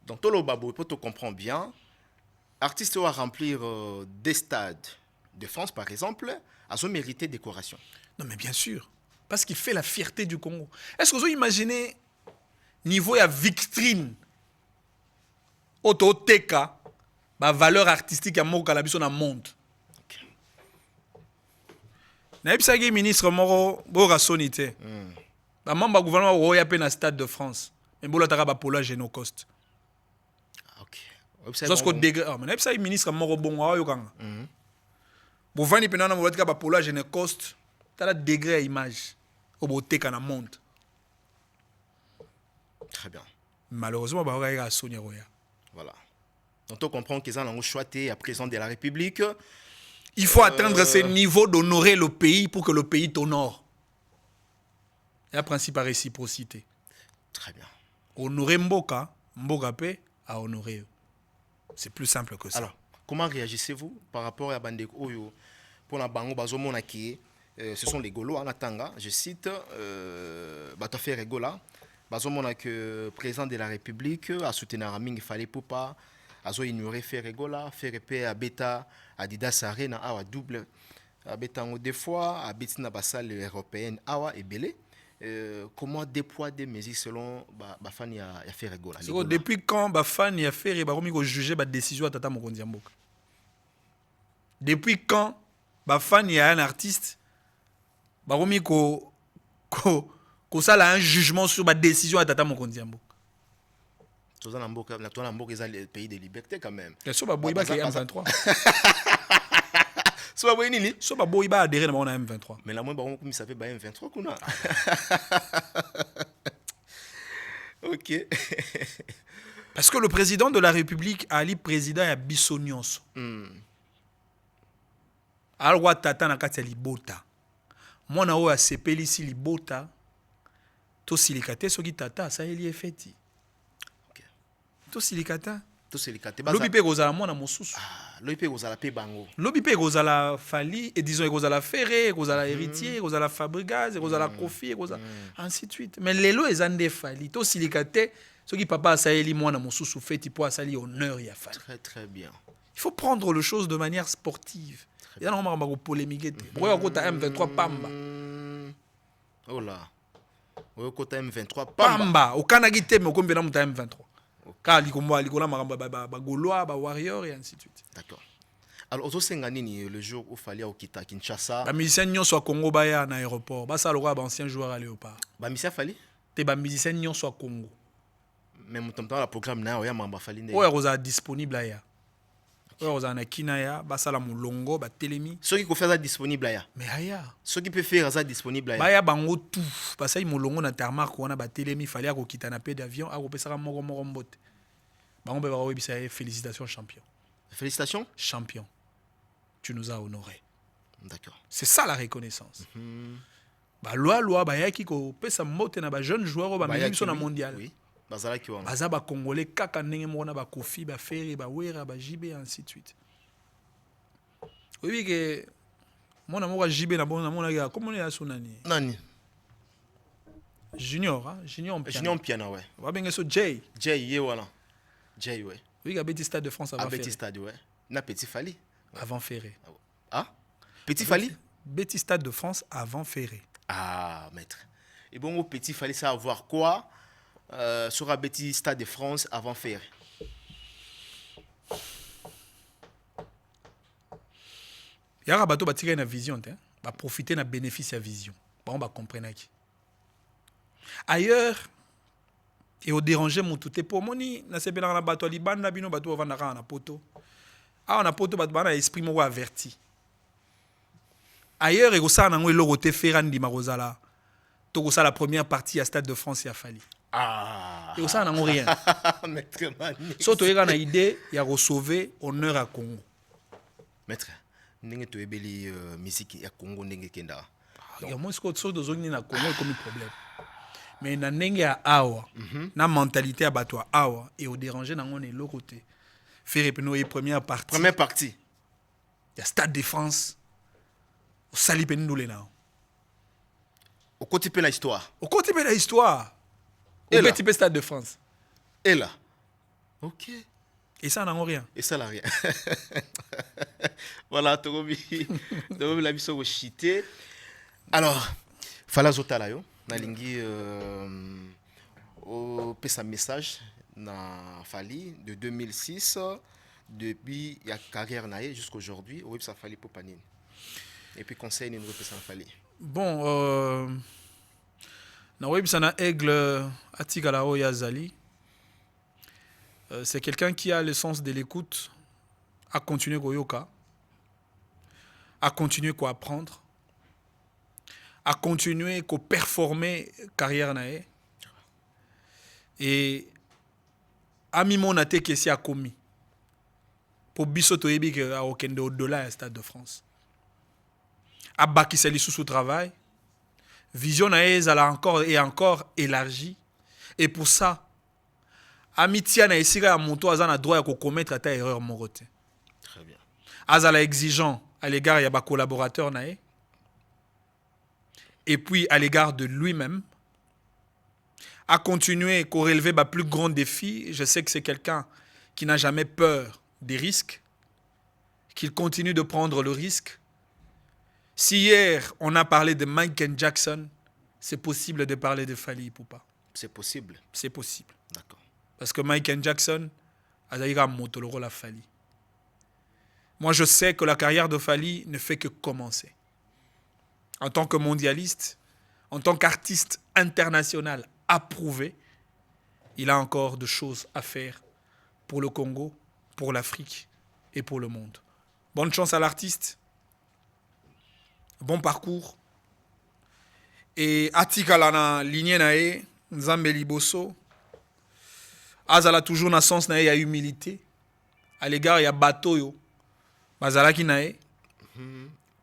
Donc, tout le babo, pour te comprendre bien, artiste va remplir des stades de France, par exemple, à son mérité décoration. Non, mais bien sûr. Parce qu'il fait la fierté du Congo. Est-ce que vous imaginez niveau à vitrine Ototeka ba valeur artistique ya moko kala biso na monde. Na ebisaki ministre moko boka sonité. Ba membre gouvernement roya pe na Stade de France. Mais bolo taka ba polo Genocost. OK. Jusqu'au degré mais na ebisaki ministre moko bongo ayo kanga. Bo vani pe na mo taka ba polo Genocost. Tala degré image au boteka na monde. Très bien. Malheureusement ba roya Sonia roya. Voilà. Donc on comprend qu'ils ont choisi à président de la République. Il faut atteindre ce niveau d'honorer le pays pour que le pays t'honore. Il y a un principe à réciprocité. Très bien. Honorer Mboka, Mboka paix à honorer. C'est plus simple que ça. Alors, comment réagissez-vous par rapport à Bande Oyo pour la Bango Bazomona qui ce sont les Gaulois en Atanga, je cite, Batofe Regola, Bazomona que président de la République a soutenu Raming Fallait Poupa, a ignoré Ferregola, Ferrepe à Beta, Adidas Arena, Awa double, à Beta des fois, à Betina Bassal européenne, Awa et Belé. Comment déployer des mesures selon Bafani à Ferregola? Depuis quand Bafani a fait juger la décision à Tata Mokonzi Mboka? Depuis quand Bafani a un artiste Baromi ko ça a un jugement sur la décision à Tata Mokonzi Mboka? Tout ça Mboka, le pays de liberté quand même. Et ça Boiba qui est M23. Ça va nini? Ça Boiba adhéré dans M23. Mais la moins baron comme ça fait M23 kuna. OK. Parce que le président de la République Ali président ya Bissonios. Alwa tata na kati ya libota. Mwana oyo asepeli si libota to silikate soki tata sa eli efeti. OK. To silikata. To silikate baza. Lobi pe kozala mwana mosusu. Lobi pe kozala pe bango. Lobi pe kozala Fali et disons kozala Ferré, kozala Héritier, kozala Fabregas, kozala Kofi, kozala ainsi de suite. Mais lelo ezande Fali to silikate soki papa sa eli mwana mosusu feti po asali honneur ya Fali. Très très bien. Il faut prendre les choses de manière sportive. Il y a un polémique. Pourquoi on a M23 Pamba? Oh là. On a M23 Pamba. Au Canada, mais au Combien M23. Car il y a Gaulois, Warriors et ainsi de suite. D'accord. Alors, le jour où il fallait au Kita, Kinshasa. Les musiciens sont à Congo, Baya, en aéroport. Ça, le roi, ancien joueur à Léopard. Les musiciens fallait? Les musiciens sont à Congo. Même temps, le programme, il y a un fallait. Oui, il est disponible là. Vous avez Kinaya, basala mulongo, ba telemi. Ceux qui peuvent faire ça disponible là. Mais aya. Ceux qui peuvent faire ça disponible là. Baya bango tout. Parce que mulongo na tarmac on a ba telemi, fallait ko kita na pe d'avion, a ko pesaka moko mbote. Bango be ba webisa félicitations champion. Félicitations champion. Tu nous as honorés. D'accord. C'est ça la reconnaissance. Ba loi ba yaki ko pesa mbote na ba jeune joueur ba même sur na mondial. Oui. Baza ba congolais kaka ndenge mona ba Kofi ba Ferry ba Wera ba JB ainsi de suite. Oui que mona moka JB na bona mona ya comment ya sunani nani Junior hein Junior piano ouais wa benga so J ye voilà J ouais oui ka Petit Stade de France avant Petit Stade ouais na Petit Fali avant Ferré Petit Fali Petit Stade de France avant Ferré maître et bon au Petit Fali ça avoir quoi sur un Petit Stade de France avant Ferré. Il y a un bateau qui a une vision, va profiter de bénéfice de la vision. On va comprendre. Ailleurs, et au déranger mon tout est pour moi ni na c'est bien na bateau liban na bino bateau avant na poto. On a poto bateau na esprit mo averti. Ailleurs et au ça na ngo le roté ferandi marozala. To ça la première partie à Stade de France ya Fali. Et au ça n'a rien. Maître Mani. Surtout il y a une idée, il y a sauver honneur à Congo. Maître, n'engé tu ebeli musique à Congo n'engé kenda. Il y a moins que chose de zone na Congo comme problème. Mais na n'engé à awa, na mentalité à batwa awa et au déranger na ngone l'autre côté. Faire epeno et première partie. Première partie. Il y a Stade de France. Au sali pendoule na. Au côté de l'histoire. Au côté de l'histoire. Au petit peu Stade de France. Et là. Ok. Et ça n'a rien. Et ça n'a rien. Voilà, Torobi. Torobi la mission au chité. Alors, Fala Zotala yo. Nalingi au pesa message na Fali de 2006 depuis la carrière naïe jusqu'à aujourd'hui, oui, ça fallait pour Panine. Et puis conseil nous que ça fallait. Bon, na web sana aigle atigala oyazali. C'est quelqu'un qui a le sens de l'écoute, à continuer Goyoka, à continuer à apprendre, à continuer à performer carrière naïe. Et ami mon a été qui a commis pour bisoto ebi que a aucun au-delà du Stade de France. A baki sali sous travail, vision naïe a encore et encore élargi. Et pour ça, amitié na esika mon to azana droit de commettre ta erreur morote. Très bien. Azala exigeant à l'égard ya ba collaborateur naïe. Et puis à l'égard de lui-même. À continuer à relever le plus grand défi. Je sais que c'est quelqu'un qui n'a jamais peur des risques, qu'il continue de prendre le risque. Si hier, on a parlé de Michael Jackson, c'est possible de parler de Fally Ipupa. C'est possible. C'est possible. D'accord. Parce que Michael Jackson a d'ailleurs monté le rôle à Fally. Moi, je sais que la carrière de Fally ne fait que commencer. En tant que mondialiste, en tant qu'artiste international approuvé, il a encore de choses à faire pour le Congo, pour l'Afrique et pour le monde. Bonne chance à l'artiste. Bon parcours. Et atikala na lignée nae, nzambe liboso. Azala toujours na sens nae ya humilité. À l'égard ya bateau yo. Bazalaki nae.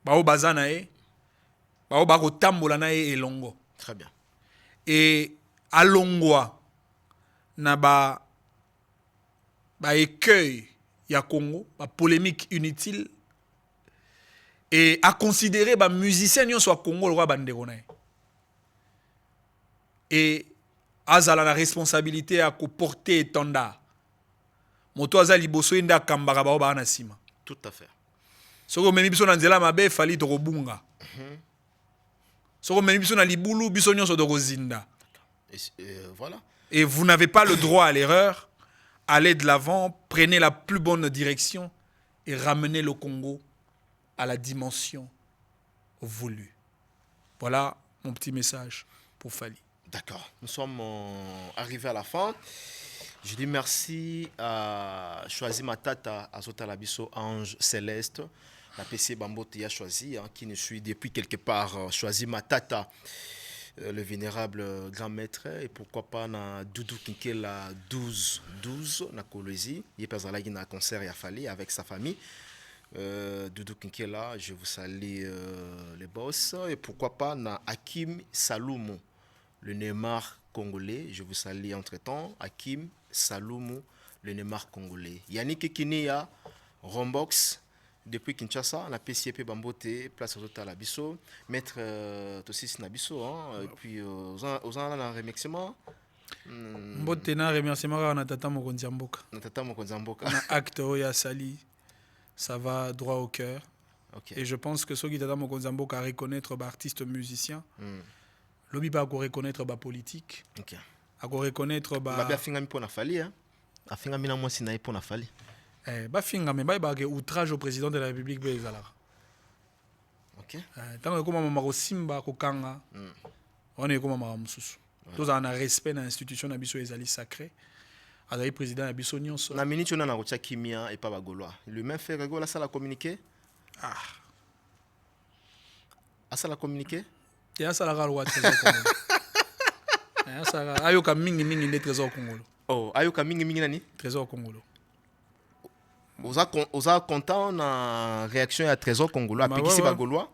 Bao baza nae. Bao bako tambola nae elongo. Très bien. Et alongwa na ba écueil ya Congo, ba polémique inutile, et à considérer ba musicien nyon soit Congo le roi bandeko na. Et azala la responsabilité à porter étendard. Moto azali liboso inda kambaka ba ba na sima. Tout à fait. Soko memi biso na nzela mabe fali to kobunga. Soko memi biso na libulu biso nyon so to kozinda. Voilà. Et vous n'avez pas le droit à l'erreur. Allez de l'avant, prenez la plus bonne direction et ramenez le Congo à la dimension voulue. Voilà mon petit message pour Fally. D'accord. Nous sommes arrivés à la fin. Je dis merci à Choisi Matata, à Zotalabiso Ange Céleste, la PC Bambote a choisi, qui nous suit depuis quelque part. Choisi Matata, le vénérable grand maître, et pourquoi pas na Doudou Kinkela 12 na Kolwezi. Il est à un concert à Fally avec sa famille. Doudou Kinkela, je vous salue les boss. Et pourquoi pas na Hakim Saloumou, le Neymar congolais. Je vous salue entre-temps. Hakim Saloumou, le Neymar congolais. Yannick Kinia, Rombox, depuis Kinshasa, on a PCP Bambote, place aux autres à l'Abisso, Maître Tossis Nabisso, et puis aux un remerciement. Mbote na remerciement na tata mokonzi mboka. Na tata mokonzi mboka. Na acte ya sali, ça va droit au cœur. Okay. Et je pense que ceux qui tata mokonzi mboka à reconnaître artiste musicien. L'obi ba reconnaître ba politique. OK. À reconnaître ba ba finga mi pona Fally hein. A finga mi na moi sinaï pona Fally. Ba finga me ba outrage au président de la République bezala. OK. Tant que comme mama ko simba ko kanga. On est comme mama mususu. Tous en a respect dans l'institution na biso ezali sacré. Azali président na biso nyonso. Na minute on a ko kimia et pas ba gaulois. Le même fait que la salle a communiqué. Ah. A salle a communiqué. Et à ça la roi trésor congolo. Et ça ayoka mingi ne trésor congolo. Oh, ayoka mingi nani? Trésor congolo. Oza content na réaction à trésor congolo à Pikisi Bagolois.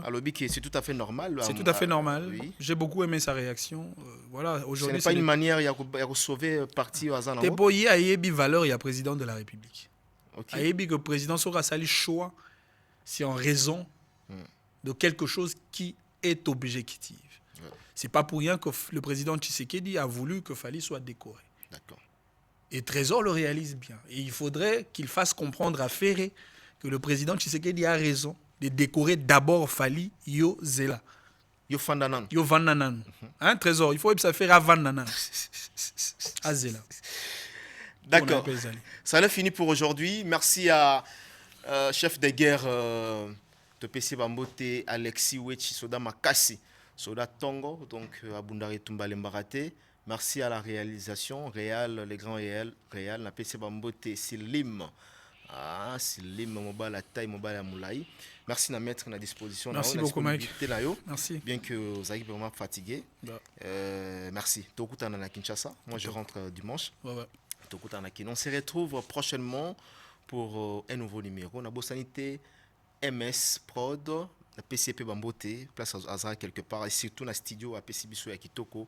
Alors c'est tout à fait normal. C'est tout à fait normal. Oui. J'ai beaucoup aimé sa réaction. Voilà, aujourd'hui ce n'est pas une manière de sauver parti au hasard. T'es beau y a yebi valeur il y a président de la République. OK. Yebi que le président sera sali choix c'est en raison de quelque chose qui est objective. Ouais. C'est pas pour rien que le président Tshisekedi a voulu que Fally soit décoré. D'accord. Et Trésor le réalise bien. Et il faudrait qu'il fasse comprendre à Ferré que le président Tshisekedi a raison de décorer d'abord Fally Yo Zela. Yo Fandanan. Yo Vandanan. Hein, Trésor, il faut que ça fasse à Vandanan. À Zela. D'accord. Ça l'a fini pour aujourd'hui. Merci à chef de guerre de PC Bambote, Alexis Wechi, Soda Makasi, Soda Tongo, donc à Bundari Tumbale Mbarate. Merci à la réalisation, Réal, les grands Réal, la PC Bambote, Silim. Silim, Mobile, la taille, Mobile, Moulaï. Merci de mettre à disposition. Merci beaucoup, Mike. Merci. Bien que vous ayez vraiment fatigué. Merci. Tokuta na Kinshasa. Moi, je rentre dimanche. Tokuta na Kinshasa. On se retrouve prochainement pour un nouveau numéro. On a Bossanité, MS Prod, la PCP Bambote, place à Azara quelque part, et surtout dans le studio à PCB Kitoko.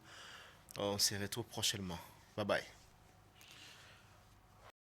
On se retrouve prochainement. Bye bye.